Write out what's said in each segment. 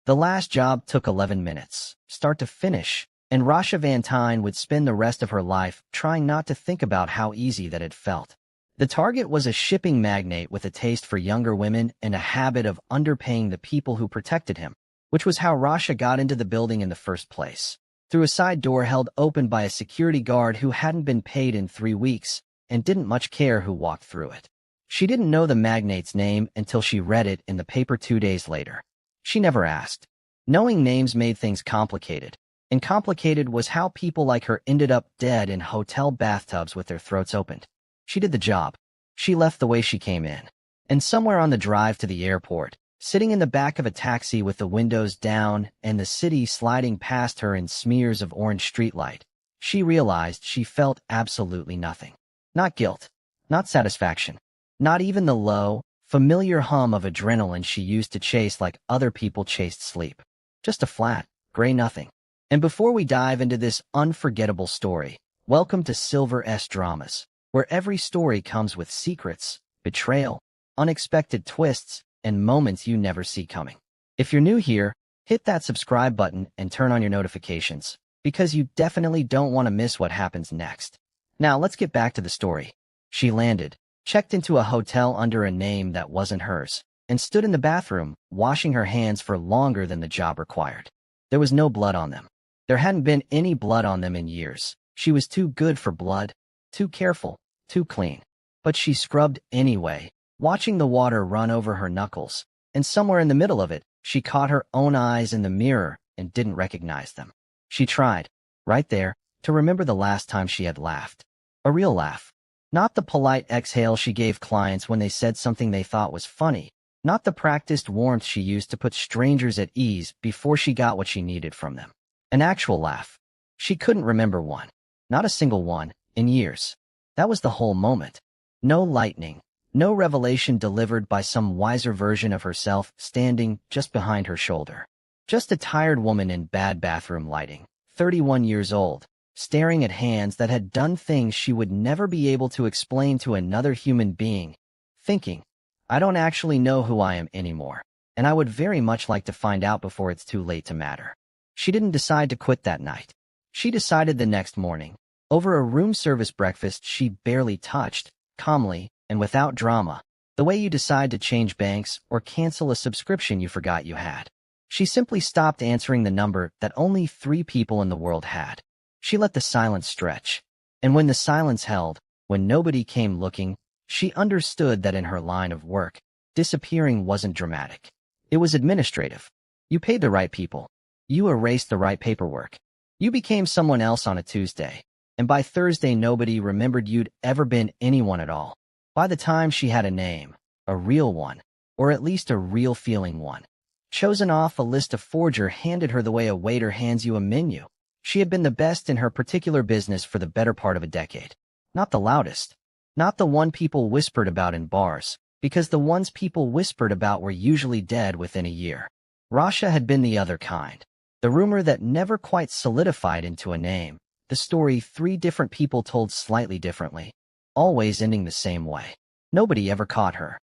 The last job took 11 minutes, start to finish, and Rasha Van Tine would spend the rest of her life trying not to think about how easy that had felt. The target was a shipping magnate with a taste for younger women and a habit of underpaying the people who protected him, which was how Rasha got into the building in the first place. Through a side door held open by a security guard who hadn't been paid in 3 weeks and didn't much care who walked through it. She didn't know the magnate's name until she read it in the paper 2 days later. She never asked. Knowing names made things complicated, and complicated was how people like her ended up dead in hotel bathtubs with their throats opened. She did the job. She left the way she came in. And somewhere on the drive to the airport, sitting in the back of a taxi with the windows down and the city sliding past her in smears of orange streetlight, she realized she felt absolutely nothing. Not guilt, not satisfaction, not even the low, familiar hum of adrenaline she used to chase like other people chased sleep. Just a flat, gray nothing. And before we dive into this unforgettable story, welcome to Silver S Dramas, where every story comes with secrets, betrayal, unexpected twists, and moments you never see coming. If you're new here, hit that subscribe button and turn on your notifications, because you definitely don't want to miss what happens next. Now let's get back to the story. She landed, checked into a hotel under a name that wasn't hers, and stood in the bathroom, washing her hands for longer than the job required. There was no blood on them. There hadn't been any blood on them in years. She was too good for blood, too careful, too clean. But she scrubbed anyway, watching the water run over her knuckles, and somewhere in the middle of it, she caught her own eyes in the mirror and didn't recognize them. She tried, right there, to remember the last time she had laughed. A real laugh. Not the polite exhale she gave clients when they said something they thought was funny. Not the practiced warmth she used to put strangers at ease before she got what she needed from them. An actual laugh. She couldn't remember one. Not a single one, in years. That was the whole moment. No lightning. No revelation delivered by some wiser version of herself standing just behind her shoulder. Just a tired woman in bad bathroom lighting, 31 years old, staring at hands that had done things she would never be able to explain to another human being, thinking, I don't actually know who I am anymore, and I would very much like to find out before it's too late to matter. She didn't decide to quit that night. She decided the next morning, over a room service breakfast she barely touched, calmly, and without drama, the way you decide to change banks or cancel a subscription you forgot you had. She simply stopped answering the number that only 3 people in the world had. She let the silence stretch. And when the silence held, when nobody came looking, she understood that in her line of work, disappearing wasn't dramatic. It was administrative. You paid the right people. You erased the right paperwork. You became someone else on a Tuesday. And by Thursday nobody remembered you'd ever been anyone at all. By the time she had a name, a real one, or at least a real feeling one, chosen off a list, a forger handed her the way a waiter hands you a menu. She had been the best in her particular business for the better part of a decade. Not the loudest. Not the one people whispered about in bars, because the ones people whispered about were usually dead within a year. Rasha had been the other kind. The rumor that never quite solidified into a name. The story 3 different people told slightly differently, always ending the same way. Nobody ever caught her.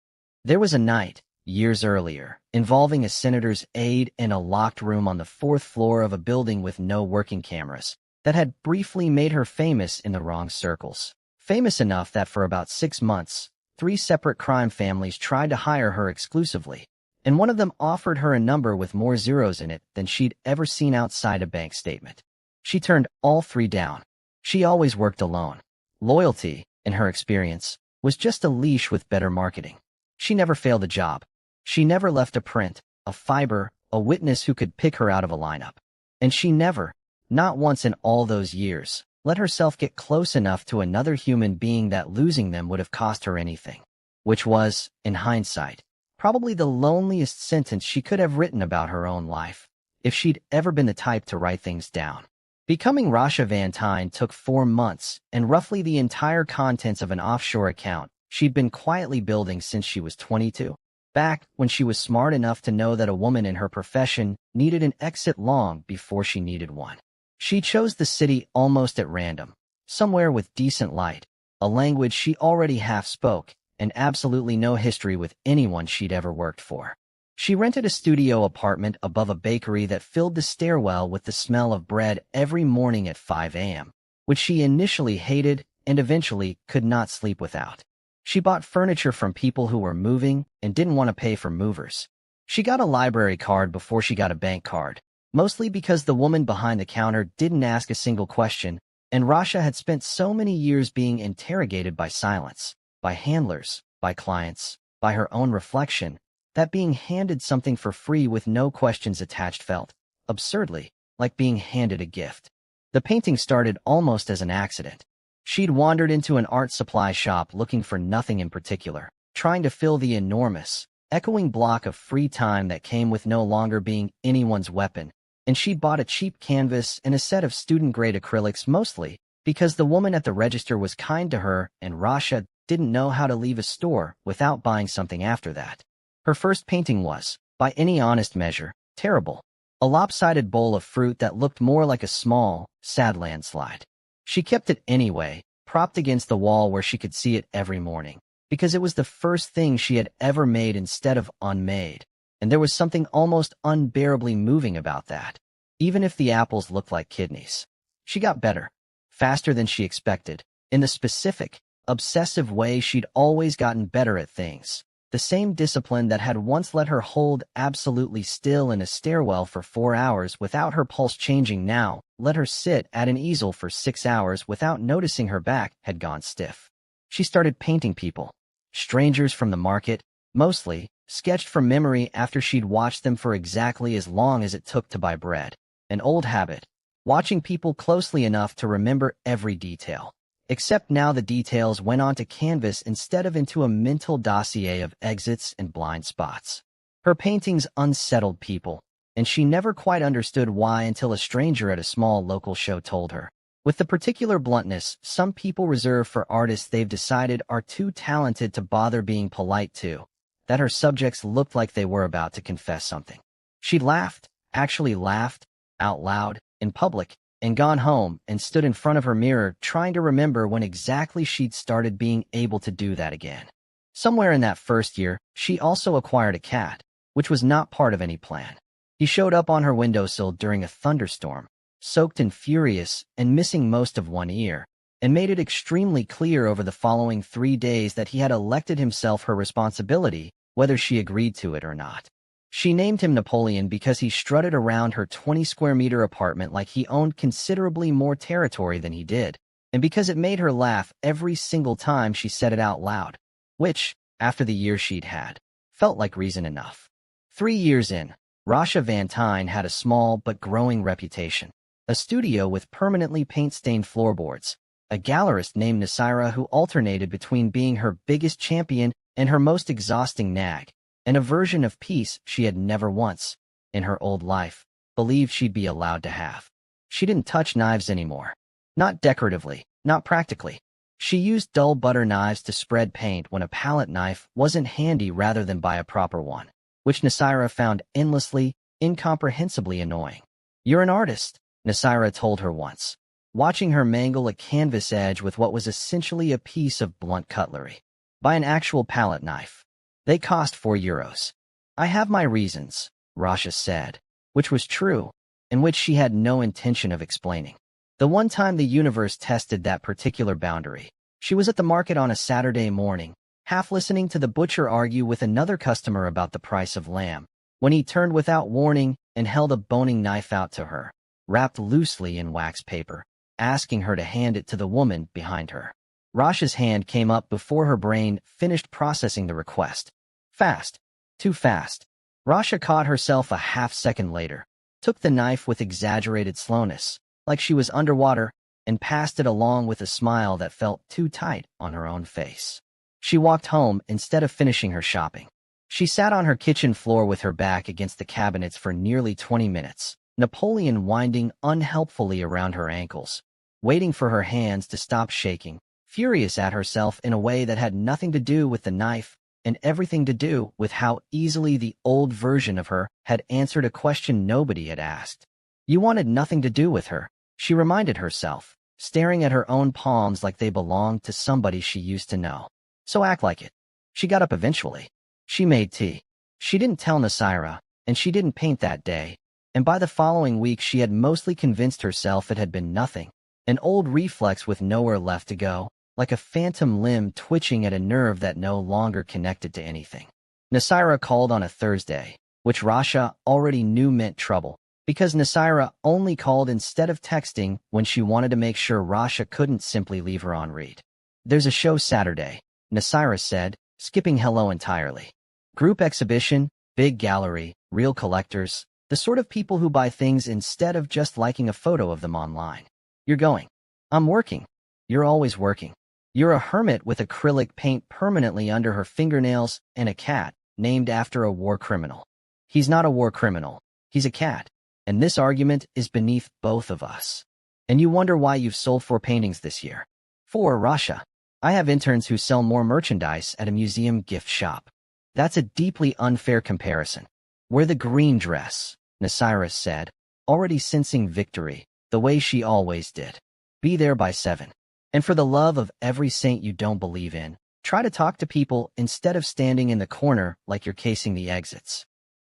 There was a night, years earlier, involving a senator's aide in a locked room on the 4th floor of a building with no working cameras, that had briefly made her famous in the wrong circles. Famous enough that for about 6 months, 3 separate crime families tried to hire her exclusively, and one of them offered her a number with more zeros in it than she'd ever seen outside a bank statement. She turned all 3 down. She always worked alone. Loyalty, in her experience, was just a leash with better marketing. She never failed a job. She never left a print, a fiber, a witness who could pick her out of a lineup. And she never, not once in all those years, let herself get close enough to another human being that losing them would have cost her anything. Which was, in hindsight, probably the loneliest sentence she could have written about her own life, if she'd ever been the type to write things down. Becoming Rasha Van Tine took 4 months and roughly the entire contents of an offshore account she'd been quietly building since she was 22. Back when she was smart enough to know that a woman in her profession needed an exit long before she needed one. She chose the city almost at random, somewhere with decent light, a language she already half spoke, and absolutely no history with anyone she'd ever worked for. She rented a studio apartment above a bakery that filled the stairwell with the smell of bread every morning at 5 a.m., which she initially hated and eventually could not sleep without. She bought furniture from people who were moving and didn't want to pay for movers. She got a library card before she got a bank card, mostly because the woman behind the counter didn't ask a single question, and Rasha had spent so many years being interrogated by silence, by handlers, by clients, by her own reflection, that being handed something for free with no questions attached felt, absurdly, like being handed a gift. The painting started almost as an accident. She'd wandered into an art supply shop looking for nothing in particular, trying to fill the enormous, echoing block of free time that came with no longer being anyone's weapon, and she'd bought a cheap canvas and a set of student-grade acrylics mostly because the woman at the register was kind to her and Rasha didn't know how to leave a store without buying something after that. Her first painting was, by any honest measure, terrible. A lopsided bowl of fruit that looked more like a small, sad landslide. She kept it anyway, propped against the wall where she could see it every morning, because it was the first thing she had ever made instead of unmade, and there was something almost unbearably moving about that, even if the apples looked like kidneys. She got better, faster than she expected, in the specific, obsessive way she'd always gotten better at things. The same discipline that had once let her hold absolutely still in a stairwell for 4 hours without her pulse changing now let her sit at an easel for 6 hours without noticing her back had gone stiff. She started painting people. Strangers from the market, mostly, sketched from memory after she'd watched them for exactly as long as it took to buy bread. An old habit, watching people closely enough to remember every detail. Except now the details went onto canvas instead of into a mental dossier of exits and blind spots. Her paintings unsettled people, and she never quite understood why until a stranger at a small local show told her. With the particular bluntness some people reserve for artists they've decided are too talented to bother being polite to, that her subjects looked like they were about to confess something. She'd laughed, actually laughed, out loud, in public, and gone home and stood in front of her mirror trying to remember when exactly she'd started being able to do that again. Somewhere in that first year, she also acquired a cat, which was not part of any plan. He showed up on her windowsill during a thunderstorm, soaked and furious and missing most of one ear, and made it extremely clear over the following 3 days that he had elected himself her responsibility, whether she agreed to it or not. She named him Napoleon because he strutted around her 20-square-meter apartment like he owned considerably more territory than he did, and because it made her laugh every single time she said it out loud, which, after the year she'd had, felt like reason enough. 3 years in, Rasha Van Tine had a small but growing reputation, a studio with permanently paint-stained floorboards, a gallerist named Nasira who alternated between being her biggest champion and her most exhausting nag, and a version of peace she had never once, in her old life, believed she'd be allowed to have. She didn't touch knives anymore. Not decoratively, not practically. She used dull butter knives to spread paint when a palette knife wasn't handy rather than buy a proper one, which Nasira found endlessly, incomprehensibly annoying. "You're an artist," Nasira told her once, watching her mangle a canvas edge with what was essentially a piece of blunt cutlery. "Buy an actual palette knife. They cost €4. "I have my reasons," Rasha said, which was true, and which she had no intention of explaining. The one time the universe tested that particular boundary, she was at the market on a Saturday morning, half listening to the butcher argue with another customer about the price of lamb, when he turned without warning and held a boning knife out to her, wrapped loosely in wax paper, asking her to hand it to the woman behind her. Rasha's hand came up before her brain finished processing the request. Fast. Too fast. Rasha caught herself a half-second later, took the knife with exaggerated slowness, like she was underwater, and passed it along with a smile that felt too tight on her own face. She walked home instead of finishing her shopping. She sat on her kitchen floor with her back against the cabinets for nearly 20 minutes, Napoleon winding unhelpfully around her ankles, waiting for her hands to stop shaking, furious at herself in a way that had nothing to do with the knife and everything to do with how easily the old version of her had answered a question nobody had asked. You wanted nothing to do with her, she reminded herself, staring at her own palms like they belonged to somebody she used to know. So act like it. She got up eventually. She made tea. She didn't tell Nasira, and she didn't paint that day, and by the following week she had mostly convinced herself it had been nothing, an old reflex with nowhere left to go, like a phantom limb twitching at a nerve that no longer connected to anything. Nasira called on a Thursday, which Rasha already knew meant trouble, because Nasira only called instead of texting when she wanted to make sure Rasha couldn't simply leave her on read. "There's a show Saturday," Nasira said, skipping hello entirely. "Group exhibition, big gallery, real collectors, the sort of people who buy things instead of just liking a photo of them online. You're going." "I'm working." "You're always working. You're a hermit with acrylic paint permanently under her fingernails and a cat named after a war criminal." "He's not a war criminal. He's a cat. And this argument is beneath both of us. And you wonder why you've sold 4 paintings this year." "4, Rasha. I have interns who sell more merchandise at a museum gift shop." "That's a deeply unfair comparison." "Wear the green dress," Nasira said, already sensing victory, the way she always did. "Be there by 7. And for the love of every saint you don't believe in, try to talk to people instead of standing in the corner like you're casing the exits."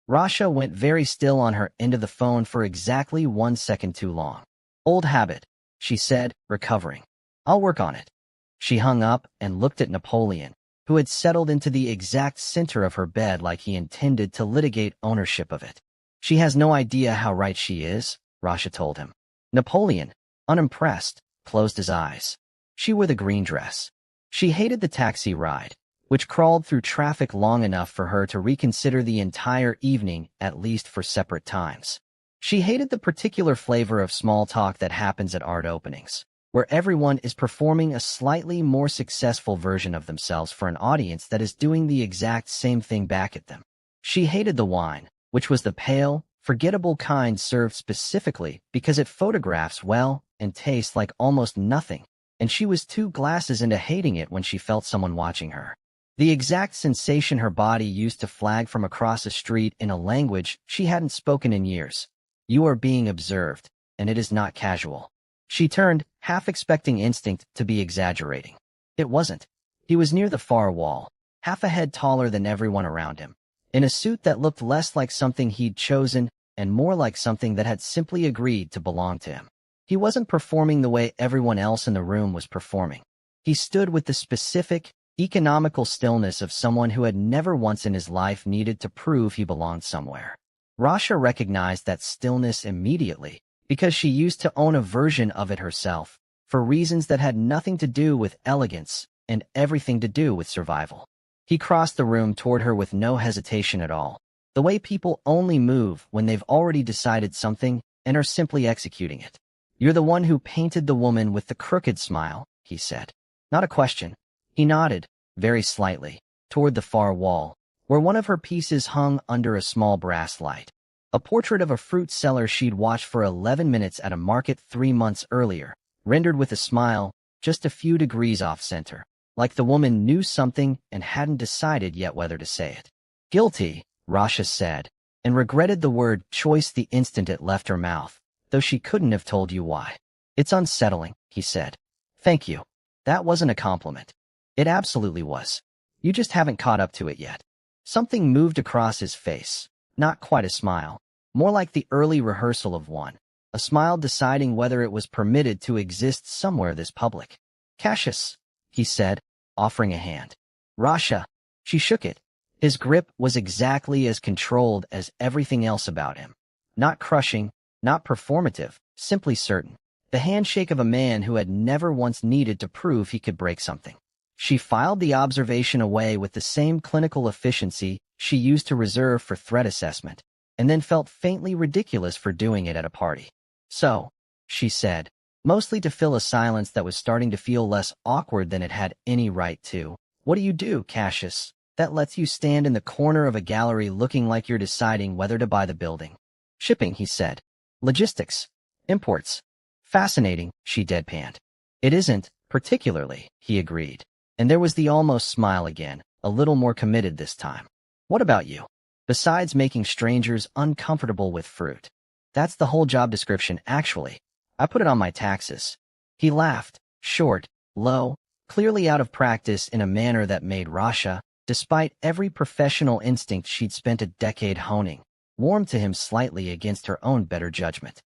Rasha went very still on her end of the phone for exactly 1 second too long. "Old habit," she said, recovering. "I'll work on it." She hung up and looked at Napoleon, who had settled into the exact center of her bed like he intended to litigate ownership of it. "She has no idea how right she is," Rasha told him. Napoleon, unimpressed, closed his eyes. She wore the green dress. She hated the taxi ride, which crawled through traffic long enough for her to reconsider the entire evening, at least for separate times. She hated the particular flavor of small talk that happens at art openings, where everyone is performing a slightly more successful version of themselves for an audience that is doing the exact same thing back at them. She hated the wine, which was the pale, forgettable kind served specifically because it photographs well and tastes like almost nothing, and she was 2 glasses into hating it when she felt someone watching her. The exact sensation her body used to flag from across the street in a language she hadn't spoken in years. "You are being observed, and it is not casual." She turned, half expecting instinct to be exaggerating. It wasn't. He was near the far wall, half a head taller than everyone around him, in a suit that looked less like something he'd chosen and more like something that had simply agreed to belong to him. He wasn't performing the way everyone else in the room was performing. He stood with the specific, economical stillness of someone who had never once in his life needed to prove he belonged somewhere. Rasha recognized that stillness immediately, because she used to own a version of it herself, for reasons that had nothing to do with elegance and everything to do with survival. He crossed the room toward her with no hesitation at all, the way people only move when they've already decided something and are simply executing it. "You're the one who painted the woman with the crooked smile," he said. "Not a question." He nodded, very slightly, toward the far wall, where one of her pieces hung under a small brass light. A portrait of a fruit seller she'd watched for 11 minutes at a market 3 months earlier, rendered with a smile, just a few degrees off-center, like the woman knew something and hadn't decided yet whether to say it. "Guilty," Rasha said, and regretted the word choice the instant it left her mouth, though she couldn't have told you why. "It's unsettling," he said. "Thank you. That wasn't a compliment." "It absolutely was. You just haven't caught up to it yet." Something moved across his face, not quite a smile, more like the early rehearsal of one, a smile deciding whether it was permitted to exist somewhere this public. "Cassius," he said, offering a hand. "Rasha." She shook it. His grip was exactly as controlled as everything else about him. Not crushing, not performative, simply certain. The handshake of a man who had never once needed to prove he could break something. She filed the observation away with the same clinical efficiency she used to reserve for threat assessment, and then felt faintly ridiculous for doing it at a party. "So," she said, mostly to fill a silence that was starting to feel less awkward than it had any right to, "what do you do, Cassius, that lets you stand in the corner of a gallery looking like you're deciding whether to buy the building?" "Shipping," he said. "Logistics. Imports." "Fascinating," she deadpanned. "It isn't, particularly," he agreed. And there was the almost smile again, a little more committed this time. "What about you? Besides making strangers uncomfortable with fruit." "That's the whole job description, actually. I put it on my taxes." He laughed, short, low, clearly out of practice in a manner that made Rasha, despite every professional instinct she'd spent a decade honing, warmed to him slightly against her own better judgment.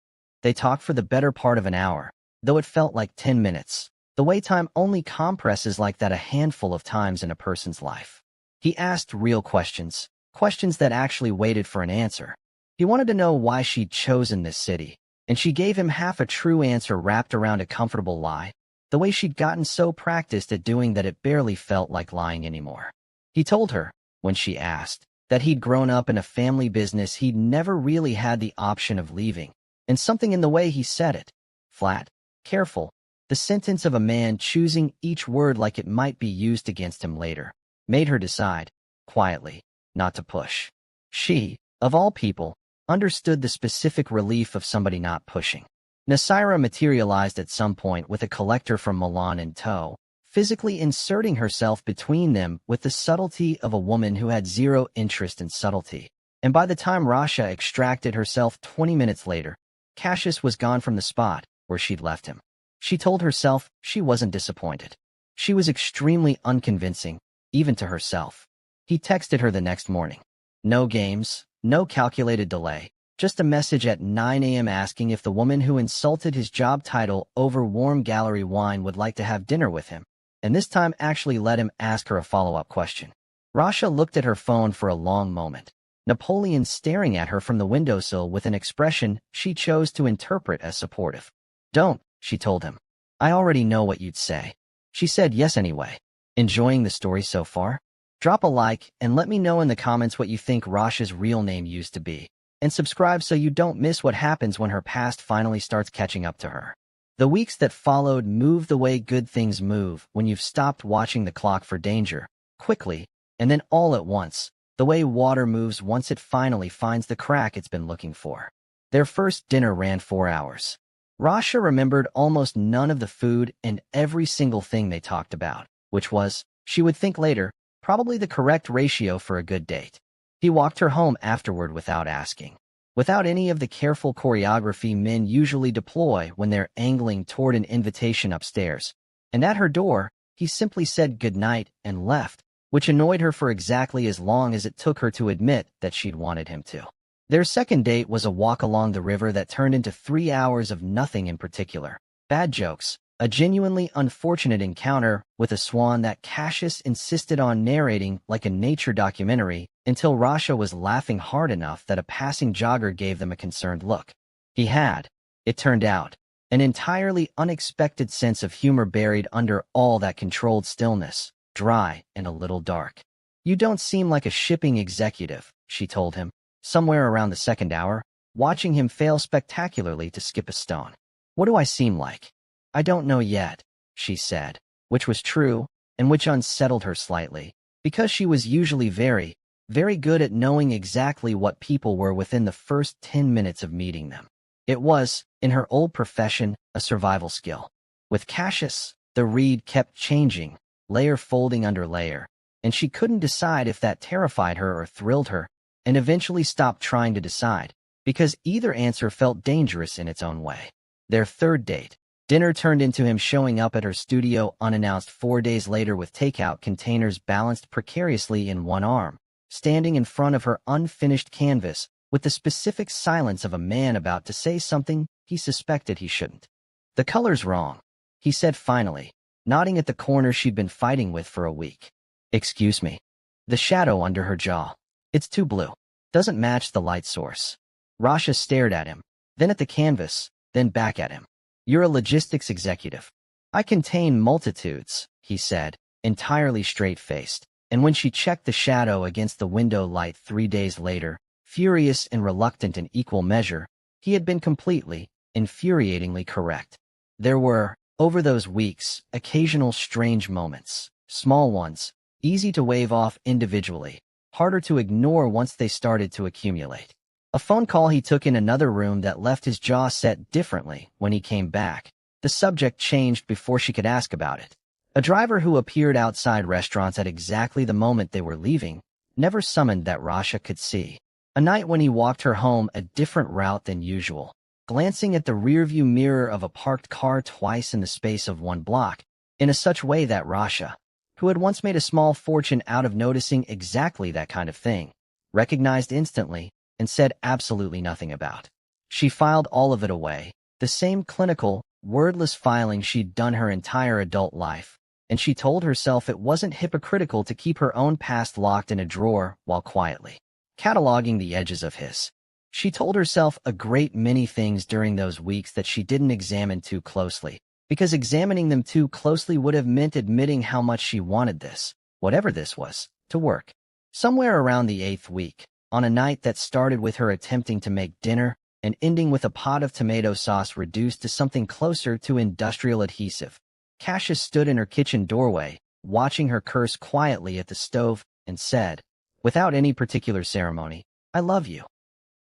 They talked for the better part of an hour, though it felt like 10 minutes, the way time only compresses like that a handful of times in a person's life. He asked real questions, questions that actually waited for an answer. He wanted to know why she'd chosen this city, and she gave him half a true answer wrapped around a comfortable lie, the way she'd gotten so practiced at doing that it barely felt like lying anymore. He told her, when she asked, that he'd grown up in a family business he'd never really had the option of leaving, and something in the way he said it, flat, careful, the sentence of a man choosing each word like it might be used against him later, made her decide, quietly, not to push. She, of all people, understood the specific relief of somebody not pushing. Nasira materialized at some point with a collector from Milan in tow, physically inserting herself between them with the subtlety of a woman who had zero interest in subtlety. And by the time Rasha extracted herself 20 minutes later, Cassius was gone from the spot where she'd left him. She told herself she wasn't disappointed. She was extremely unconvincing, even to herself. He texted her the next morning. No games, no calculated delay, just a message at 9 a.m. asking if the woman who insulted his job title over warm gallery wine would like to have dinner with him, and this time actually let him ask her a follow-up question. Rasha looked at her phone for a long moment, Napoleon staring at her from the windowsill with an expression she chose to interpret as supportive. Don't, she told him. I already know what you'd say. She said yes anyway. Enjoying the story so far? Drop a like and let me know in the comments what you think Rasha's real name used to be. And subscribe so you don't miss what happens when her past finally starts catching up to her. The weeks that followed moved the way good things move when you've stopped watching the clock for danger, quickly, and then all at once, the way water moves once it finally finds the crack it's been looking for. Their first dinner ran 4 hours. Rasha remembered almost none of the food and every single thing they talked about, which was, she would think later, probably the correct ratio for a good date. He walked her home afterward without asking, without any of the careful choreography men usually deploy when they're angling toward an invitation upstairs. And at her door, he simply said goodnight and left, which annoyed her for exactly as long as it took her to admit that she'd wanted him to. Their second date was a walk along the river that turned into 3 hours of nothing in particular. Bad jokes, a genuinely unfortunate encounter with a swan that Cassius insisted on narrating like a nature documentary until Rasha was laughing hard enough that a passing jogger gave them a concerned look. He had, it turned out, an entirely unexpected sense of humor buried under all that controlled stillness, dry and a little dark. You don't seem like a shipping executive, she told him, somewhere around the second hour, watching him fail spectacularly to skip a stone. What do I seem like? I don't know yet, she said, which was true, and which unsettled her slightly, because she was usually very, very good at knowing exactly what people were within the first 10 minutes of meeting them. It was, in her old profession, a survival skill. With Cassius, the read kept changing, layer folding under layer, and she couldn't decide if that terrified her or thrilled her, and eventually stopped trying to decide, because either answer felt dangerous in its own way. Their third date, dinner, turned into him showing up at her studio unannounced 4 days later with takeout containers balanced precariously in one arm, standing in front of her unfinished canvas with the specific silence of a man about to say something he suspected he shouldn't. The color's wrong, he said finally, nodding at the corner she'd been fighting with for a week. Excuse me. The shadow under her jaw. It's too blue. Doesn't match the light source. Rasha stared at him, then at the canvas, then back at him. You're a logistics executive. I contain multitudes, he said, entirely straight-faced, and when she checked the shadow against the window light 3 days later, furious and reluctant in equal measure, he had been completely, infuriatingly correct. There were, over those weeks, occasional strange moments, small ones, easy to wave off individually, harder to ignore once they started to accumulate. A phone call he took in another room that left his jaw set differently when he came back. The subject changed before she could ask about it. A driver who appeared outside restaurants at exactly the moment they were leaving, never summoned that Rasha could see. A night when he walked her home a different route than usual, glancing at the rearview mirror of a parked car twice in the space of 1 block, in a such way that Rasha, who had once made a small fortune out of noticing exactly that kind of thing, recognized instantly, and said absolutely nothing about. She filed all of it away, the same clinical, wordless filing she'd done her entire adult life, and she told herself it wasn't hypocritical to keep her own past locked in a drawer while quietly cataloging the edges of his. She told herself a great many things during those weeks that she didn't examine too closely, because examining them too closely would have meant admitting how much she wanted this, whatever this was, to work. Somewhere around the 8th week, on a night that started with her attempting to make dinner and ending with a pot of tomato sauce reduced to something closer to industrial adhesive, Cassius stood in her kitchen doorway, watching her curse quietly at the stove, and said, without any particular ceremony, "I love you."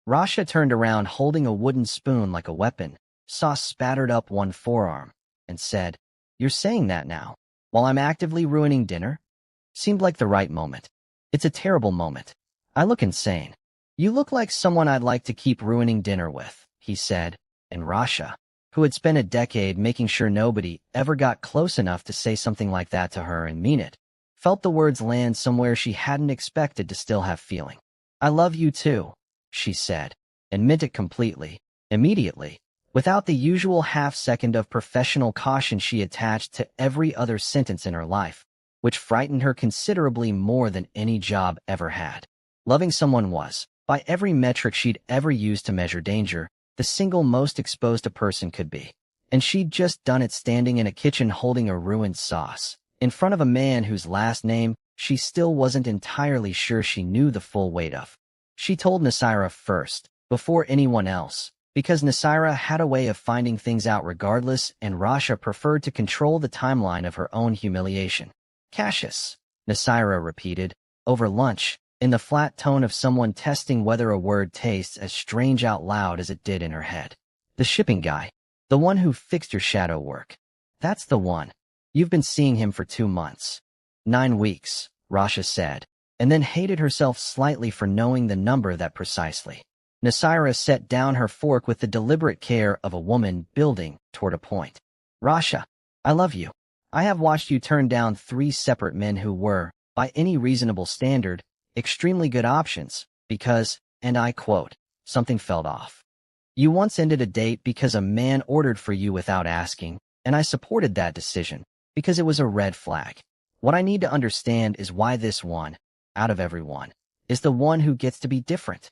Rasha turned around holding a wooden spoon like a weapon, sauce spattered up one forearm, and said, "You're saying that now, while I'm actively ruining dinner?" Seemed like the right moment. It's a terrible moment. I look insane. You look like someone I'd like to keep ruining dinner with, he said, and Rasha, who had spent a decade making sure nobody ever got close enough to say something like that to her and mean it, felt the words land somewhere she hadn't expected to still have feeling. "I love you too," she said, and meant it completely, immediately, without the usual half-second of professional caution she attached to every other sentence in her life, which frightened her considerably more than any job ever had. Loving someone was, by every metric she'd ever used to measure danger, the single most exposed a person could be. And she'd just done it standing in a kitchen holding a ruined sauce, in front of a man whose last name she still wasn't entirely sure she knew the full weight of. She told Nasira first, before anyone else, because Nasira had a way of finding things out regardless, and Rasha preferred to control the timeline of her own humiliation. "Cassius," Nasira repeated, over lunch, in the flat tone of someone testing whether a word tastes as strange out loud as it did in her head. "The shipping guy. The one who fixed your shadow work. That's the one. You've been seeing him for 2 months. 9 weeks, Rasha said, and then hated herself slightly for knowing the number that precisely. Nasira set down her fork with the deliberate care of a woman building toward a point. "Rasha, I love you. I have watched you turn down 3 separate men who were, by any reasonable standard, extremely good options, because, and I quote, something felt off. You once ended a date because a man ordered for you without asking, and I supported that decision, because it was a red flag. What I need to understand is why this one, out of everyone, is the one who gets to be different."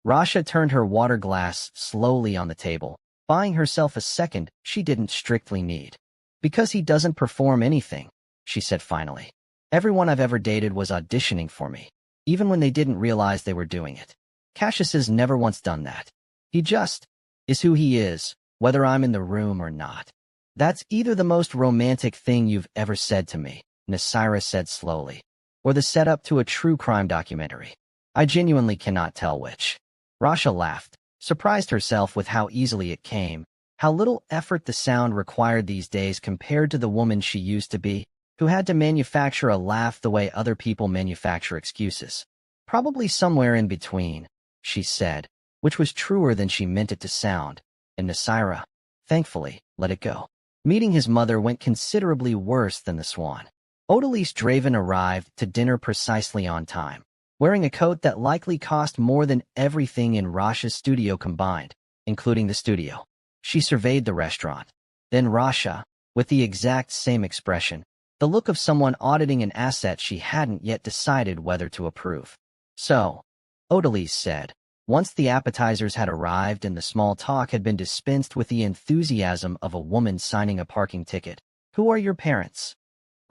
Rasha turned her water glass slowly on the table, buying herself a second she didn't strictly need. "Because he doesn't perform anything," she said finally. "Everyone I've ever dated was auditioning for me, even when they didn't realize they were doing it. Cassius has never once done that. He just is who he is, whether I'm in the room or not." "That's either the most romantic thing you've ever said to me," Nasira said slowly, "or the setup to a true crime documentary. I genuinely cannot tell which." Rasha laughed, surprised herself with how easily it came, how little effort the sound required these days compared to the woman she used to be, who had to manufacture a laugh the way other people manufacture excuses. "Probably somewhere in between," she said, which was truer than she meant it to sound, and Nasira, thankfully, let it go. Meeting his mother went considerably worse than the swan. Odalise Draven arrived to dinner precisely on time, wearing a coat that likely cost more than everything in Rasha's studio combined, including the studio. She surveyed the restaurant. Then Rasha, with the exact same expression, the look of someone auditing an asset she hadn't yet decided whether to approve. "So," Odalise said, once the appetizers had arrived and the small talk had been dispensed with the enthusiasm of a woman signing a parking ticket, "who are your parents?"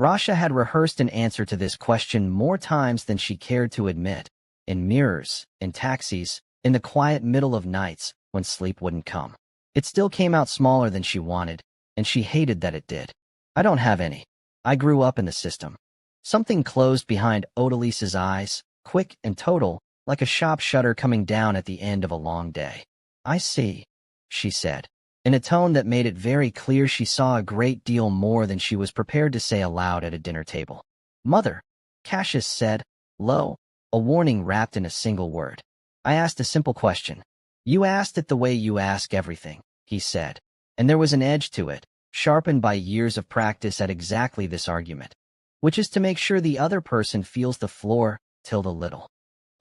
Rasha had rehearsed an answer to this question more times than she cared to admit, in mirrors, in taxis, in the quiet middle of nights when sleep wouldn't come. It still came out smaller than she wanted, and she hated that it did. "I don't have any. I grew up in the system." Something closed behind Odalise's eyes, quick and total, like a shop shutter coming down at the end of a long day. "I see," she said, in a tone that made it very clear she saw a great deal more than she was prepared to say aloud at a dinner table. "Mother," Cassius said, low, a warning wrapped in a single word. "I asked a simple question." "You asked it the way you ask everything," he said, and there was an edge to it, sharpened by years of practice at exactly this argument. which is to make sure the other person feels the floor till the little.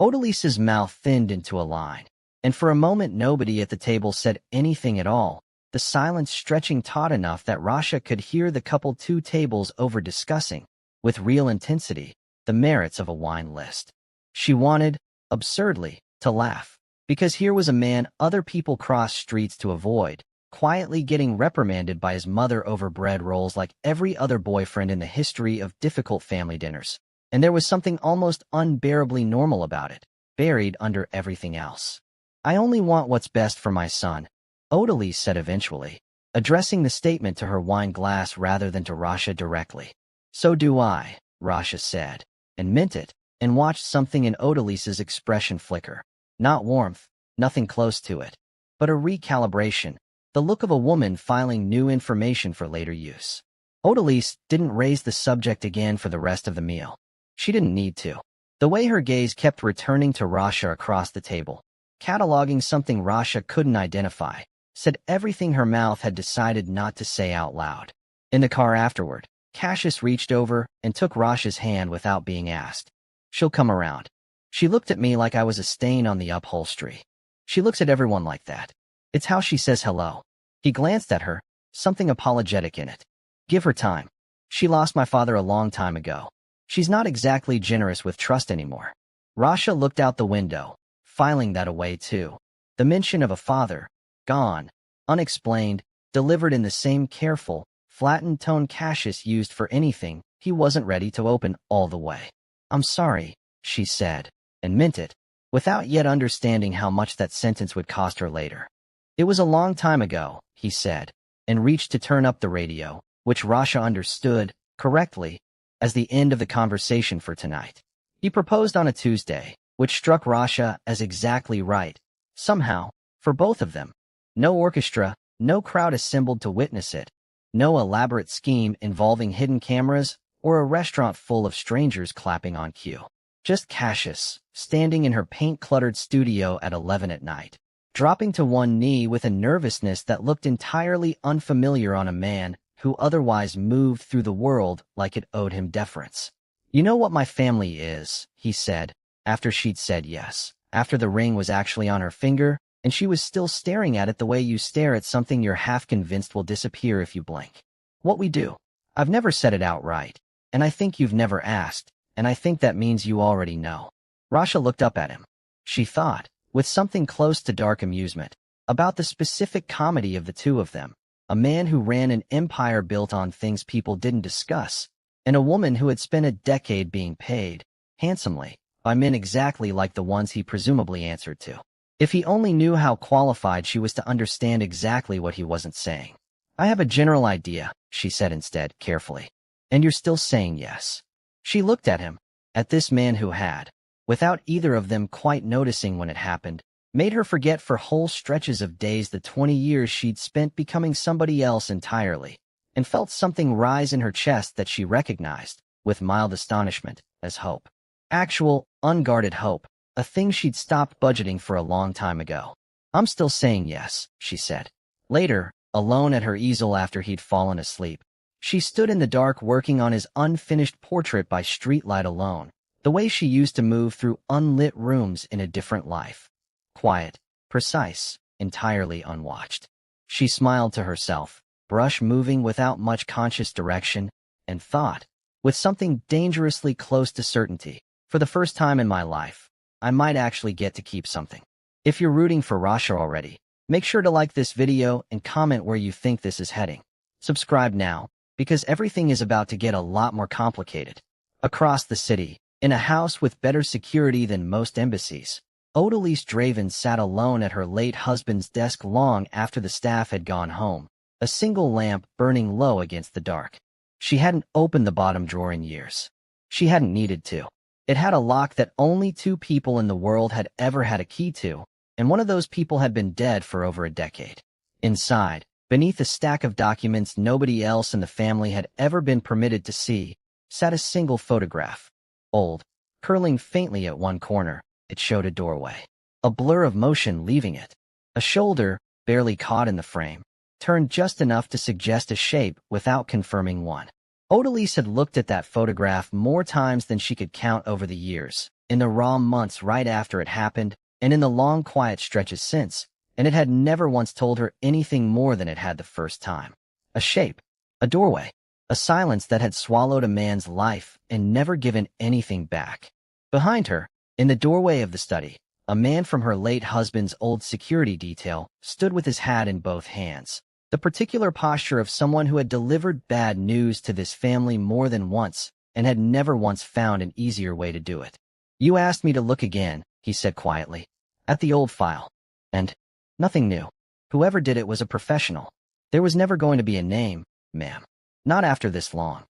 Odalise's mouth thinned into a line, and for a moment nobody at the table said anything at all, the silence stretching taut enough that Rasha could hear the couple 2 tables over discussing, with real intensity, the merits of a wine list. She wanted, absurdly, to laugh, because here was a man other people crossed streets to avoid, quietly getting reprimanded by his mother over bread rolls like every other boyfriend in the history of difficult family dinners. And there was something almost unbearably normal about it, buried under everything else. "I only want what's best for my son," Odalise said eventually, addressing the statement to her wine glass rather than to Rasha directly. "So do I," Rasha said, and meant it, and watched something in Odalise's expression flicker. Not warmth, nothing close to it, but a recalibration, the look of a woman filing new information for later use. Odalise didn't raise the subject again for the rest of the meal. She didn't need to. The way her gaze kept returning to Rasha across the table, cataloging something Rasha couldn't identify, said everything her mouth had decided not to say out loud. In the car afterward, Cassius reached over and took Rasha's hand without being asked. "She'll come around." She looked at me like I was a stain on the upholstery. She looks at everyone like that. It's how she says hello. He glanced at her, something apologetic in it. "Give her time. She lost my father a long time ago. She's not exactly generous with trust anymore." Rasha looked out the window, filing that away too. The mention of a father, gone, unexplained, delivered in the same careful, flattened tone Cassius used for anything he wasn't ready to open all the way. "I'm sorry," she said, and meant it, without yet understanding how much that sentence would cost her later. "It was a long time ago," he said, and reached to turn up the radio, which Rasha understood, correctly, as the end of the conversation for tonight. He proposed on a Tuesday, which struck Rasha as exactly right, somehow, for both of them. No orchestra, no crowd assembled to witness it, no elaborate scheme involving hidden cameras or a restaurant full of strangers clapping on cue. Just Cassius, standing in her paint-cluttered studio at 11 at night, dropping to one knee with a nervousness that looked entirely unfamiliar on a man who otherwise moved through the world like it owed him deference. "You know what my family is," he said, after she'd said yes, after the ring was actually on her finger, and she was still staring at it the way you stare at something you're half convinced will disappear if you blink. "What we do. I've never said it outright, and I think you've never asked, and I think that means you already know." Rasha looked up at him. She thought, with something close to dark amusement, about the specific comedy of the two of them. A man who ran an empire built on things people didn't discuss, and a woman who had spent a decade being paid, handsomely, by men exactly like the ones he presumably answered to. If he only knew how qualified she was to understand exactly what he wasn't saying. "I have a general idea," she said instead, carefully. "And you're still saying yes." She looked at him, at this man who had, without either of them quite noticing when it happened, made her forget for whole stretches of days the 20 years she'd spent becoming somebody else entirely, and felt something rise in her chest that she recognized, with mild astonishment, as hope. Actual, unguarded hope, a thing she'd stopped budgeting for a long time ago. "I'm still saying yes," she said. Later, alone at her easel after he'd fallen asleep, she stood in the dark working on his unfinished portrait by streetlight alone, the way she used to move through unlit rooms in a different life. Quiet, precise, entirely unwatched. She smiled to herself, brush moving without much conscious direction, and thought, with something dangerously close to certainty, for the first time in my life, I might actually get to keep something. If you're rooting for Rasha already, make sure to like this video and comment where you think this is heading. Subscribe now, because everything is about to get a lot more complicated. Across the city, in a house with better security than most embassies, Odalise Draven sat alone at her late husband's desk long after the staff had gone home, a single lamp burning low against the dark. She hadn't opened the bottom drawer in years. She hadn't needed to. It had a lock that only 2 people in the world had ever had a key to, and one of those people had been dead for over a decade. Inside, beneath a stack of documents nobody else in the family had ever been permitted to see, sat a single photograph. Old, curling faintly at one corner, it showed a doorway. A blur of motion leaving it. A shoulder, barely caught in the frame, turned just enough to suggest a shape without confirming one. Odalise had looked at that photograph more times than she could count over the years, in the raw months right after it happened, and in the long quiet stretches since, and it had never once told her anything more than it had the first time. A shape, a doorway, a silence that had swallowed a man's life and never given anything back. Behind her, in the doorway of the study, a man from her late husband's old security detail stood with his hat in both hands, the particular posture of someone who had delivered bad news to this family more than once and had never once found an easier way to do it. "You asked me to look again," he said quietly, "at the old file. And nothing new. Whoever did it was a professional. There was never going to be a name, ma'am. Not after this long."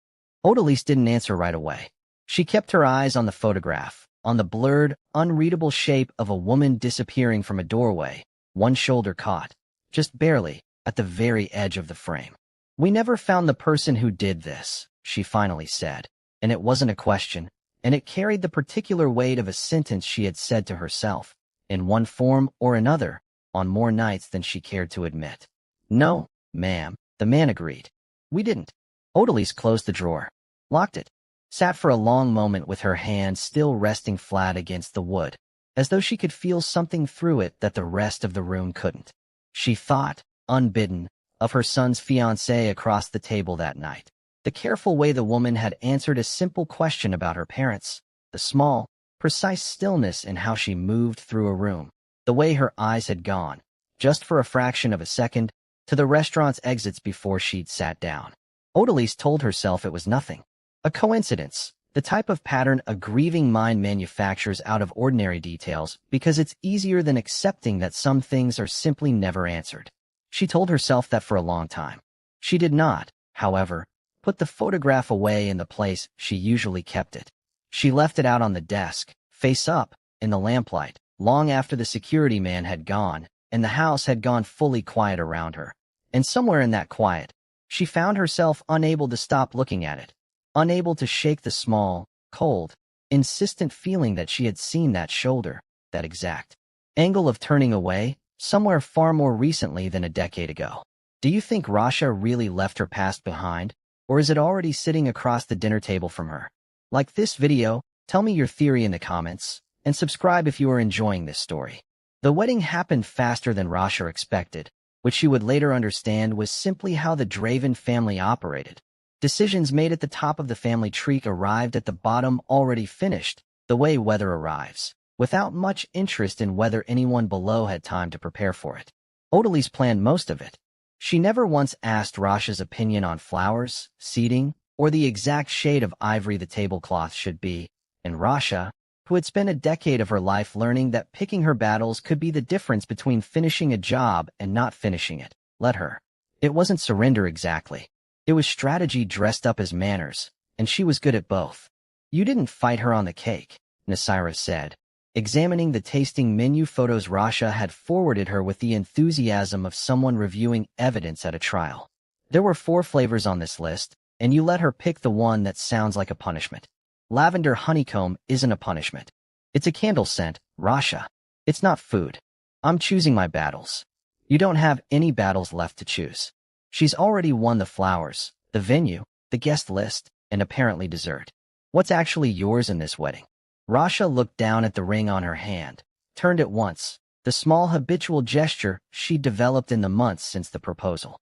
Odalise didn't answer right away. She kept her eyes on the photograph, on the blurred, unreadable shape of a woman disappearing from a doorway, one shoulder caught, just barely, at the very edge of the frame. "We never found the person who did this," she finally said, and it wasn't a question, and it carried the particular weight of a sentence she had said to herself, in one form or another, on more nights than she cared to admit. "No, ma'am," the man agreed. "We didn't." Odalise closed the drawer, locked it, sat for a long moment with her hand still resting flat against the wood, as though she could feel something through it that the rest of the room couldn't. She thought, unbidden, of her son's fiancée across the table that night. The careful way the woman had answered a simple question about her parents, the small, precise stillness in how she moved through a room, the way her eyes had gone, just for a fraction of a second, to the restaurant's exits before she'd sat down. Odalise told herself it was nothing. A coincidence, the type of pattern a grieving mind manufactures out of ordinary details because it's easier than accepting that some things are simply never answered. She told herself that for a long time. She did not, however, put the photograph away in the place she usually kept it. She left it out on the desk, face up, in the lamplight, long after the security man had gone and the house had gone fully quiet around her. And somewhere in that quiet, she found herself unable to stop looking at it, unable to shake the small, cold, insistent feeling that she had seen that shoulder, that exact angle of turning away, somewhere far more recently than a decade ago. Do you think Rasha really left her past behind, or is it already sitting across the dinner table from her? Like this video, tell me your theory in the comments, and subscribe if you are enjoying this story. The wedding happened faster than Rasha expected, which she would later understand was simply how the Draven family operated. Decisions made at the top of the family tree arrived at the bottom already finished, the way weather arrives, without much interest in whether anyone below had time to prepare for it. Odalise planned most of it. She never once asked Rasha's opinion on flowers, seating, or the exact shade of ivory the tablecloth should be, and Rasha, who had spent a decade of her life learning that picking her battles could be the difference between finishing a job and not finishing it, let her. It wasn't surrender exactly. It was strategy dressed up as manners, and she was good at both. "You didn't fight her on the cake," Nasira said, examining the tasting menu photos Rasha had forwarded her with the enthusiasm of someone reviewing evidence at a trial. "There were 4 flavors on this list, and you let her pick the one that sounds like a punishment. Lavender honeycomb isn't a punishment. It's a candle scent, Rasha. It's not food. I'm choosing my battles. You don't have any battles left to choose. She's already won the flowers, the venue, the guest list, and apparently dessert. What's actually yours in this wedding?" Rasha looked down at the ring on her hand, turned at once, the small habitual gesture she'd developed in the months since the proposal.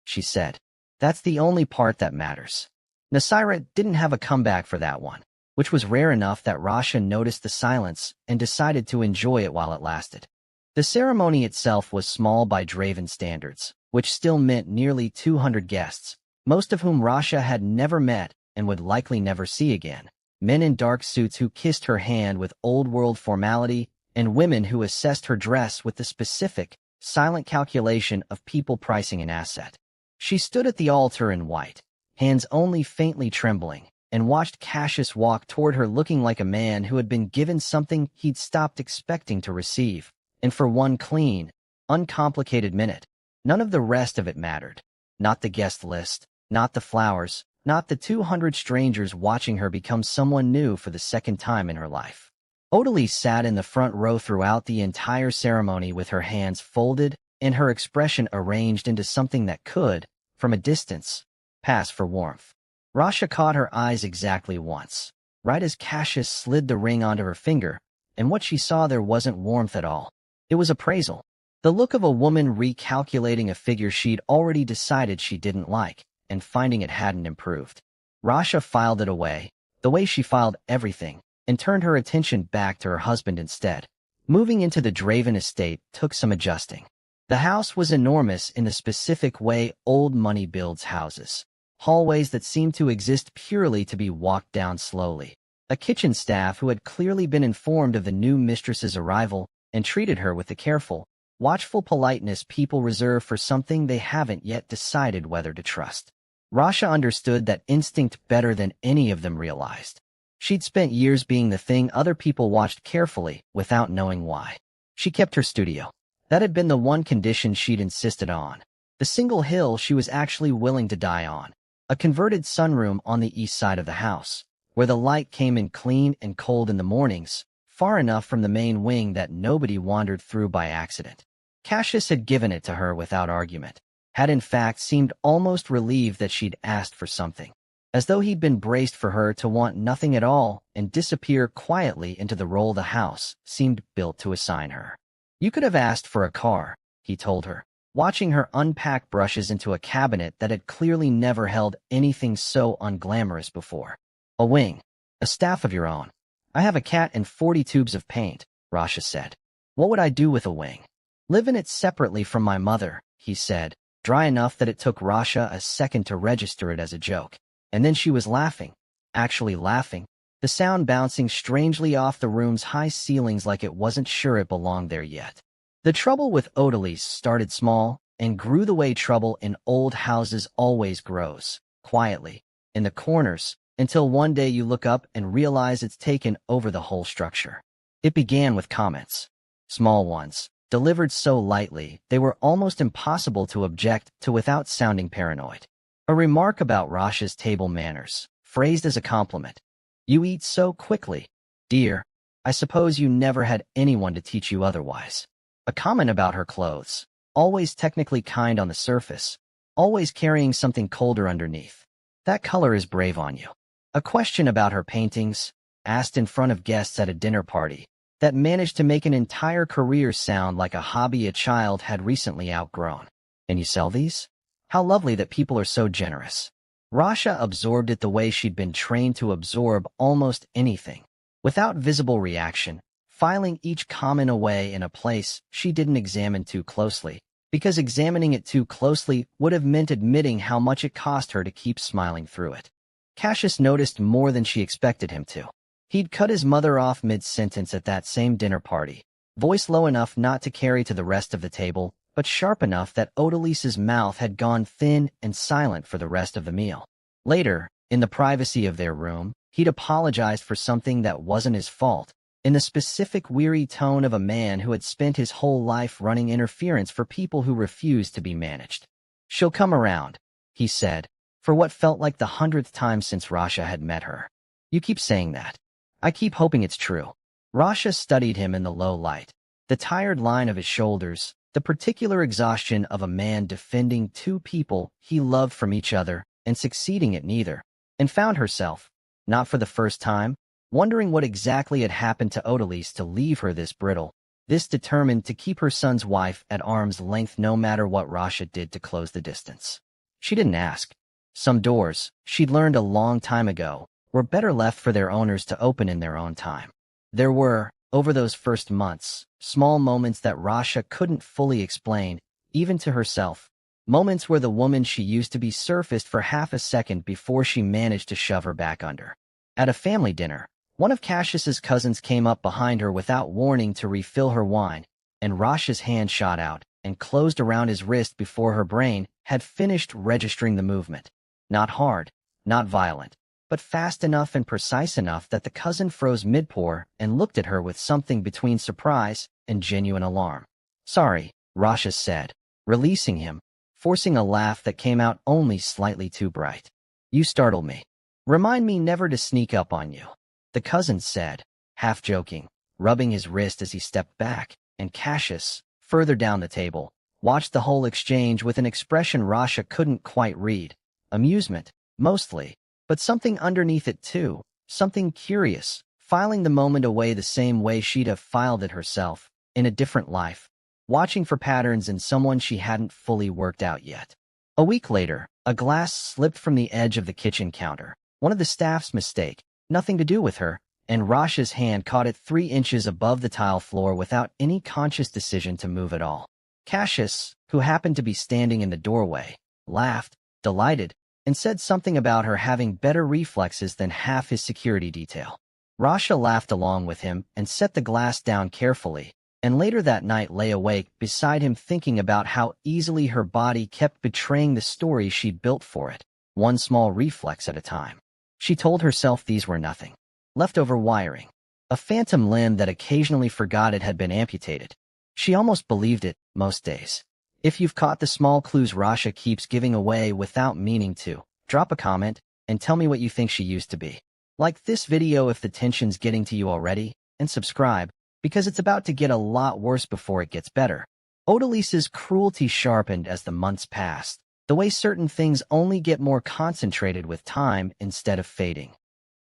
She said. "That's the only part that matters." Nasira didn't have a comeback for that one, which was rare enough that Rasha noticed the silence and decided to enjoy it while it lasted. The ceremony itself was small by Draven standards, which still meant nearly 200 guests, most of whom Rasha had never met and would likely never see again. Men in dark suits who kissed her hand with old-world formality, and women who assessed her dress with the specific, silent calculation of people pricing an asset. She stood at the altar in white, hands only faintly trembling, and watched Cassius walk toward her looking like a man who had been given something he'd stopped expecting to receive, and for one clean, uncomplicated minute, none of the rest of it mattered. Not the guest list, not the flowers, not the 200 strangers watching her become someone new for the second time in her life. Odalise sat in the front row throughout the entire ceremony with her hands folded and her expression arranged into something that could, from a distance, pass for warmth. Rasha caught her eyes exactly once, right as Cassius slid the ring onto her finger, and what she saw there wasn't warmth at all. It was appraisal. The look of a woman recalculating a figure she'd already decided she didn't like, and finding it hadn't improved. Rasha filed it away, the way she filed everything, and turned her attention back to her husband instead. Moving into the Draven estate took some adjusting. The house was enormous in the specific way old money builds houses. Hallways that seemed to exist purely to be walked down slowly. A kitchen staff who had clearly been informed of the new mistress's arrival and treated her with the careful, watchful politeness people reserve for something they haven't yet decided whether to trust. Rasha understood that instinct better than any of them realized. She'd spent years being the thing other people watched carefully without knowing why. She kept her studio. That had been the one condition she'd insisted on. The single hill she was actually willing to die on. A converted sunroom on the east side of the house, where the light came in clean and cold in the mornings, far enough from the main wing that nobody wandered through by accident. Cassius had given it to her without argument, had in fact seemed almost relieved that she'd asked for something, as though he'd been braced for her to want nothing at all and disappear quietly into the role the house seemed built to assign her. You could have asked for a car, he told her, watching her unpack brushes into a cabinet that had clearly never held anything so unglamorous before. A wing. A staff of your own. I have a cat and 40 tubes of paint, Rasha said. What would I do with a wing? Live in it separately from my mother, he said, dry enough that it took Rasha a second to register it as a joke. And then she was laughing. Actually laughing. The sound bouncing strangely off the room's high ceilings like it wasn't sure it belonged there yet. The trouble with Odalise started small and grew the way trouble in old houses always grows, quietly, in the corners, until one day you look up and realize it's taken over the whole structure. It began with comments. Small ones, delivered so lightly they were almost impossible to object to without sounding paranoid. A remark about Rasha's table manners, phrased as a compliment. You eat so quickly. Dear, I suppose you never had anyone to teach you otherwise. A comment about her clothes, always technically kind on the surface, always carrying something colder underneath. That color is brave on you. A question about her paintings, asked in front of guests at a dinner party, that managed to make an entire career sound like a hobby a child had recently outgrown. And you sell these? How lovely that people are so generous. Rasha absorbed it the way she'd been trained to absorb almost anything, without visible reaction, filing each comment away in a place she didn't examine too closely, because examining it too closely would have meant admitting how much it cost her to keep smiling through it. Cassius noticed more than she expected him to. He'd cut his mother off mid-sentence at that same dinner party, voice low enough not to carry to the rest of the table, but sharp enough that Odalise's mouth had gone thin and silent for the rest of the meal. Later, in the privacy of their room, he'd apologized for something that wasn't his fault, in the specific weary tone of a man who had spent his whole life running interference for people who refused to be managed. She'll come around, he said, for what felt like the 100th time since Rasha had met her. You keep saying that. I keep hoping it's true. Rasha studied him in the low light, the tired line of his shoulders, the particular exhaustion of a man defending two people he loved from each other and succeeding at neither, and found herself, not for the first time, wondering what exactly had happened to Odalise to leave her this brittle, this determined to keep her son's wife at arm's length no matter what Rasha did to close the distance. She didn't ask. Some doors, she'd learned a long time ago, were better left for their owners to open in their own time. There were, over those first months, small moments that Rasha couldn't fully explain, even to herself, moments where the woman she used to be surfaced for half a second before she managed to shove her back under. At a family dinner, one of Cassius's cousins came up behind her without warning to refill her wine, and Rasha's hand shot out and closed around his wrist before her brain had finished registering the movement. Not hard, not violent, but fast enough and precise enough that the cousin froze mid-pour and looked at her with something between surprise and genuine alarm. Sorry, Rasha said, releasing him, forcing a laugh that came out only slightly too bright. You startle me. Remind me never to sneak up on you, the cousin said, half joking, rubbing his wrist as he stepped back, and Cassius, further down the table, watched the whole exchange with an expression Rasha couldn't quite read. Amusement, mostly, but something underneath it too, something curious, filing the moment away the same way she'd have filed it herself, in a different life, watching for patterns in someone she hadn't fully worked out yet. A week later, a glass slipped from the edge of the kitchen counter. One of the staff's mistake, nothing to do with her, and Rasha's hand caught it 3 inches above the tile floor without any conscious decision to move at all. Cassius, who happened to be standing in the doorway, laughed, delighted, and said something about her having better reflexes than half his security detail. Rasha laughed along with him and set the glass down carefully, and later that night lay awake beside him thinking about how easily her body kept betraying the story she'd built for it, one small reflex at a time. She told herself these were nothing. Leftover wiring. A phantom limb that occasionally forgot it had been amputated. She almost believed it, most days. If you've caught the small clues Rasha keeps giving away without meaning to, drop a comment and tell me what you think she used to be. Like this video if the tension's getting to you already, and subscribe, because it's about to get a lot worse before it gets better. Odalise's cruelty sharpened as the months passed, the way certain things only get more concentrated with time instead of fading.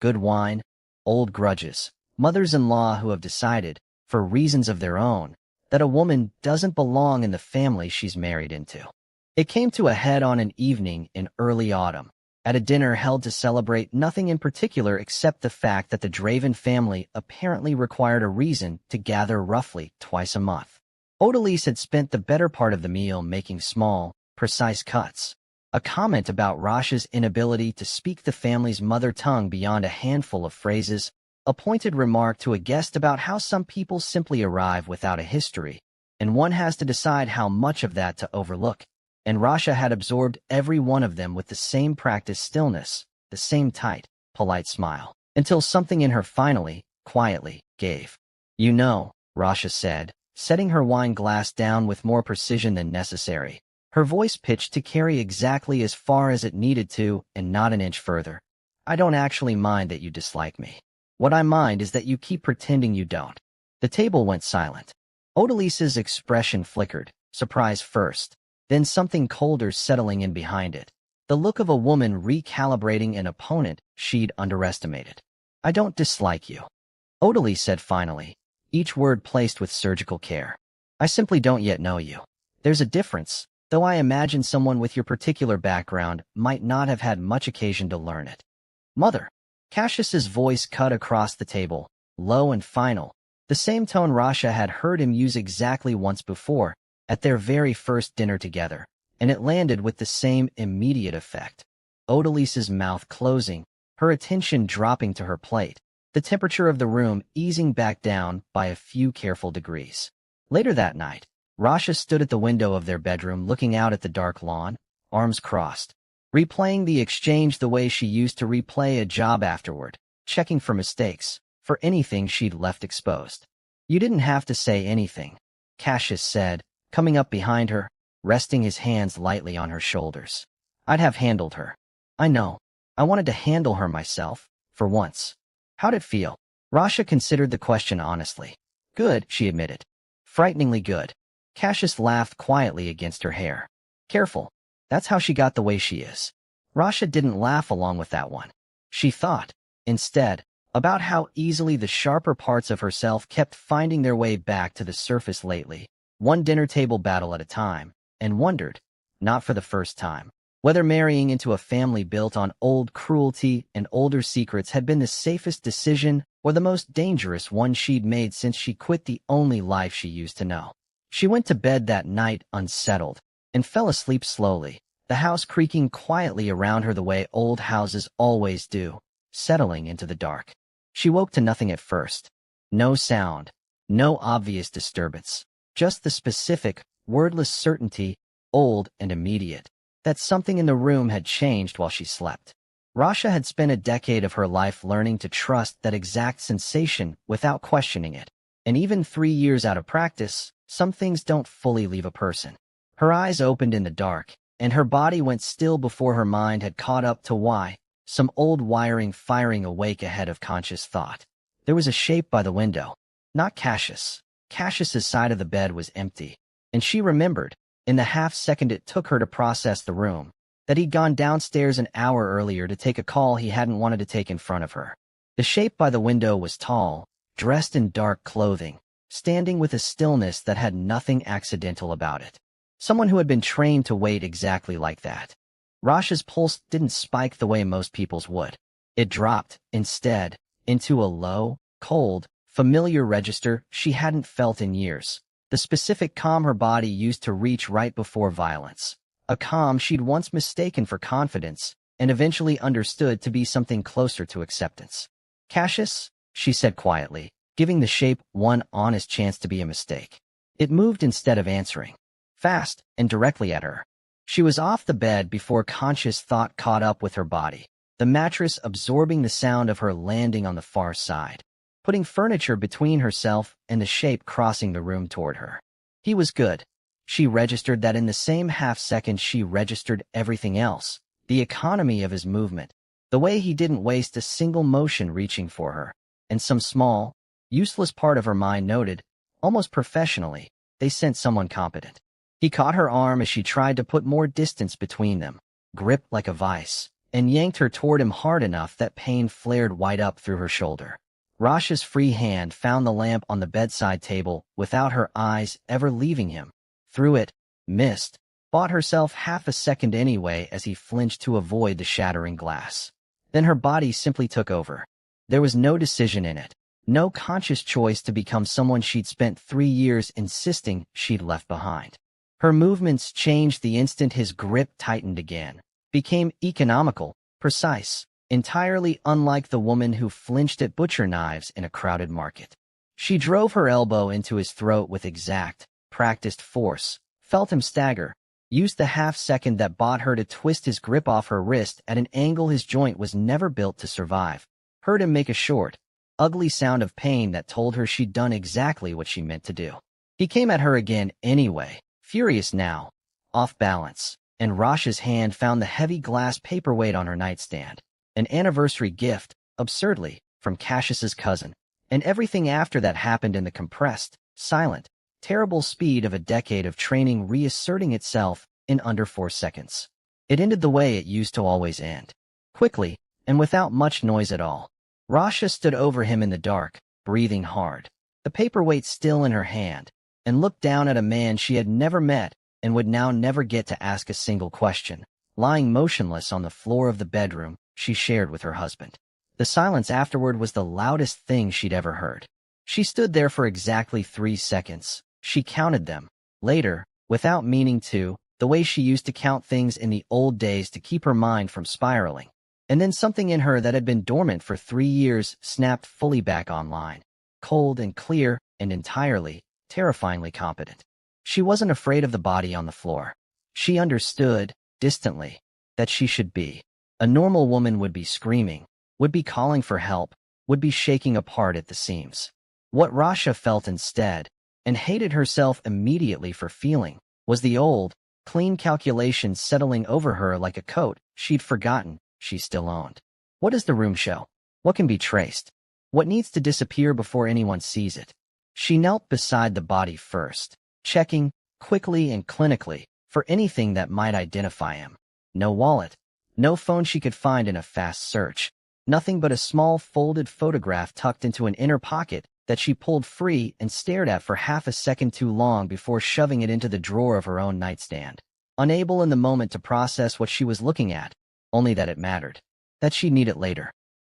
Good wine, old grudges, mothers-in-law who have decided, for reasons of their own, that a woman doesn't belong in the family she's married into. It came to a head on an evening in early autumn, at a dinner held to celebrate nothing in particular except the fact that the Draven family apparently required a reason to gather roughly twice a month. Odalise had spent the better part of the meal making small, precise cuts. A comment about Rasha's inability to speak the family's mother tongue beyond a handful of phrases, a pointed remark to a guest about how some people simply arrive without a history, and one has to decide how much of that to overlook. And Rasha had absorbed every one of them with the same practiced stillness, the same tight, polite smile, until something in her finally, quietly, gave. "You know," Rasha said, setting her wine glass down with more precision than necessary, her voice pitched to carry exactly as far as it needed to and not an inch further. "I don't actually mind that you dislike me. What I mind is that you keep pretending you don't." The table went silent. Odalise's expression flickered, surprise first, then something colder settling in behind it, the look of a woman recalibrating an opponent she'd underestimated. "I don't dislike you," Odalise said finally, each word placed with surgical care. "I simply don't yet know you. There's a difference, though I imagine someone with your particular background might not have had much occasion to learn it." "Mother." Cassius's voice cut across the table, low and final, the same tone Rasha had heard him use exactly once before, at their very first dinner together, and it landed with the same immediate effect. Odalise's mouth closing, her attention dropping to her plate, the temperature of the room easing back down by a few careful degrees. Later that night, Rasha stood at the window of their bedroom looking out at the dark lawn, arms crossed, replaying the exchange the way she used to replay a job afterward, checking for mistakes, for anything she'd left exposed. "You didn't have to say anything," Cassius said, coming up behind her, resting his hands lightly on her shoulders. "I'd have handled her. I know. I wanted to handle her myself, for once." "How'd it feel?" Rasha considered the question honestly. "Good," she admitted. "Frighteningly good." Cassius laughed quietly against her hair. "Careful. That's how she got the way she is." Rasha didn't laugh along with that one. She thought, instead, about how easily the sharper parts of herself kept finding their way back to the surface lately, one dinner table battle at a time, and wondered, not for the first time, whether marrying into a family built on old cruelty and older secrets had been the safest decision or the most dangerous one she'd made since she quit the only life she used to know. She went to bed that night unsettled, and fell asleep slowly, the house creaking quietly around her the way old houses always do, settling into the dark. She woke to nothing at first. No sound, no obvious disturbance, just the specific, wordless certainty, old and immediate, that something in the room had changed while she slept. Rasha had spent a decade of her life learning to trust that exact sensation without questioning it, and even 3 years out of practice, some things don't fully leave a person. Her eyes opened in the dark, and her body went still before her mind had caught up to why, some old wiring firing awake ahead of conscious thought. There was a shape by the window. Not Cassius. Cassius's side of the bed was empty, and she remembered, in the half-second it took her to process the room, that he'd gone downstairs an hour earlier to take a call he hadn't wanted to take in front of her. The shape by the window was tall, dressed in dark clothing, standing with a stillness that had nothing accidental about it. Someone who had been trained to wait exactly like that. Rasha's pulse didn't spike the way most people's would. It dropped, instead, into a low, cold, familiar register she hadn't felt in years. The specific calm her body used to reach right before violence. A calm she'd once mistaken for confidence, and eventually understood to be something closer to acceptance. "Cassius," she said quietly, giving the shape one honest chance to be a mistake. It moved instead of answering. Fast and directly at her. She was off the bed before conscious thought caught up with her body, the mattress absorbing the sound of her landing on the far side, putting furniture between herself and the shape crossing the room toward her. He was good. She registered that in the same half-second she registered everything else, the economy of his movement, the way he didn't waste a single motion reaching for her, and some small, useless part of her mind noted, almost professionally, they sent someone competent. He caught her arm as she tried to put more distance between them, gripped like a vice, and yanked her toward him hard enough that pain flared white up through her shoulder. Rasha's free hand found the lamp on the bedside table without her eyes ever leaving him. Through it, missed, fought herself half a second anyway as he flinched to avoid the shattering glass. Then her body simply took over. There was no decision in it, no conscious choice to become someone she'd spent 3 years insisting she'd left behind. Her movements changed the instant his grip tightened again, became economical, precise, entirely unlike the woman who flinched at butcher knives in a crowded market. She drove her elbow into his throat with exact, practiced force, felt him stagger, used the half-second that bought her to twist his grip off her wrist at an angle his joint was never built to survive, heard him make a short, ugly sound of pain that told her she'd done exactly what she meant to do. He came at her again anyway, furious now, off balance, and Rasha's hand found the heavy glass paperweight on her nightstand, an anniversary gift, absurdly, from Cassius's cousin, and everything after that happened in the compressed, silent, terrible speed of a decade of training reasserting itself in under 4 seconds. It ended the way it used to always end, quickly, and without much noise at all. Rasha stood over him in the dark, breathing hard, the paperweight still in her hand, and looked down at a man she had never met and would now never get to ask a single question, lying motionless on the floor of the bedroom she shared with her husband. The silence afterward was the loudest thing she'd ever heard. She stood there for exactly 3 seconds. She counted them, later, without meaning to, the way she used to count things in the old days to keep her mind from spiraling. And then something in her that had been dormant for 3 years snapped fully back online, cold and clear and entirely, terrifyingly competent. She wasn't afraid of the body on the floor. She understood, distantly, that she should be. A normal woman would be screaming, would be calling for help, would be shaking apart at the seams. What Rasha felt instead, and hated herself immediately for feeling, was the old, clean calculation settling over her like a coat she'd forgotten she still owned. What does the room show? What can be traced? What needs to disappear before anyone sees it? She knelt beside the body first, checking, quickly and clinically, for anything that might identify him. No wallet, no phone she could find in a fast search, nothing but a small folded photograph tucked into an inner pocket that she pulled free and stared at for half a second too long before shoving it into the drawer of her own nightstand, unable in the moment to process what she was looking at, only that it mattered, that she'd need it later.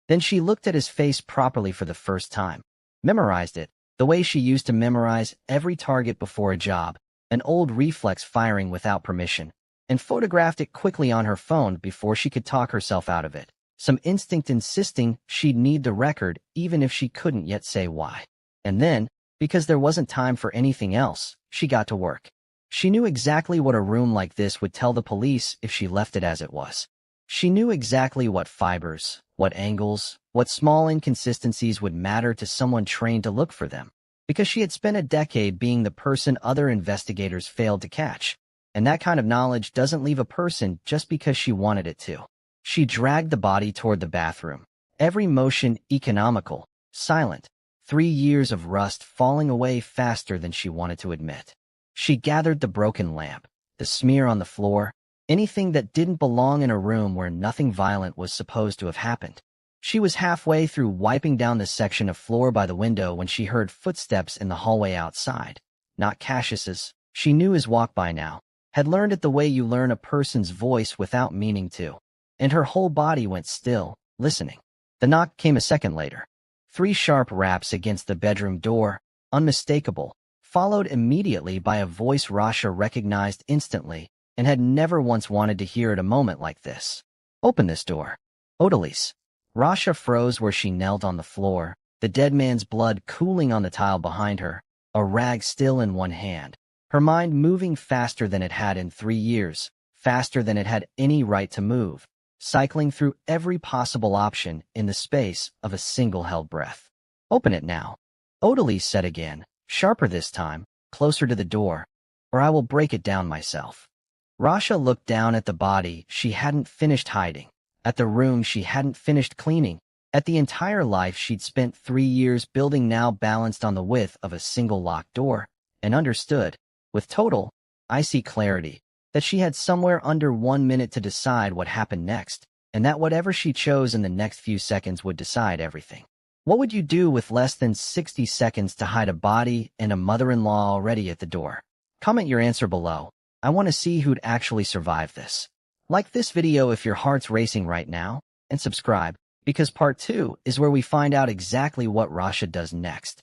Then she looked at his face properly for the first time, memorized it, the way she used to memorize every target before a job, an old reflex firing without permission, and photographed it quickly on her phone before she could talk herself out of it, some instinct insisting she'd need the record even if she couldn't yet say why. And then, because there wasn't time for anything else, she got to work. She knew exactly what a room like this would tell the police if she left it as it was. She knew exactly what fibers, what angles, what small inconsistencies would matter to someone trained to look for them, because she had spent a decade being the person other investigators failed to catch, and that kind of knowledge doesn't leave a person just because she wanted it to. She dragged the body toward the bathroom, every motion economical, silent, 3 years of rust falling away faster than she wanted to admit. She gathered the broken lamp, the smear on the floor, Anything that didn't belong in a room where nothing violent was supposed to have happened. She was halfway through wiping down the section of floor by the window when she heard footsteps in the hallway outside. Not Cassius's. She knew his walk by now, had learned it the way you learn a person's voice without meaning to. And her whole body went still, listening. The knock came a second later. 3 sharp raps against the bedroom door, unmistakable, followed immediately by a voice Rasha recognized instantly and had never once wanted to hear at a moment like this. "Open this door." "Odalise." Rasha froze where she knelt on the floor, the dead man's blood cooling on the tile behind her, a rag still in one hand, her mind moving faster than it had in 3 years, faster than it had any right to move, cycling through every possible option in the space of a single held breath. "Open it now," Odalise said again, sharper this time, closer to the door, "or I will break it down myself." Rasha looked down at the body she hadn't finished hiding, at the room she hadn't finished cleaning, at the entire life she'd spent 3 years building now balanced on the width of a single locked door, and understood, with total, icy clarity, that she had somewhere under 1 minute to decide what happened next, and that whatever she chose in the next few seconds would decide everything. What would you do with less than 60 seconds to hide a body and a mother-in-law already at the door? Comment your answer below. I want to see who'd actually survive this. Like this video if your heart's racing right now, and subscribe, because part 2 is where we find out exactly what Rasha does next.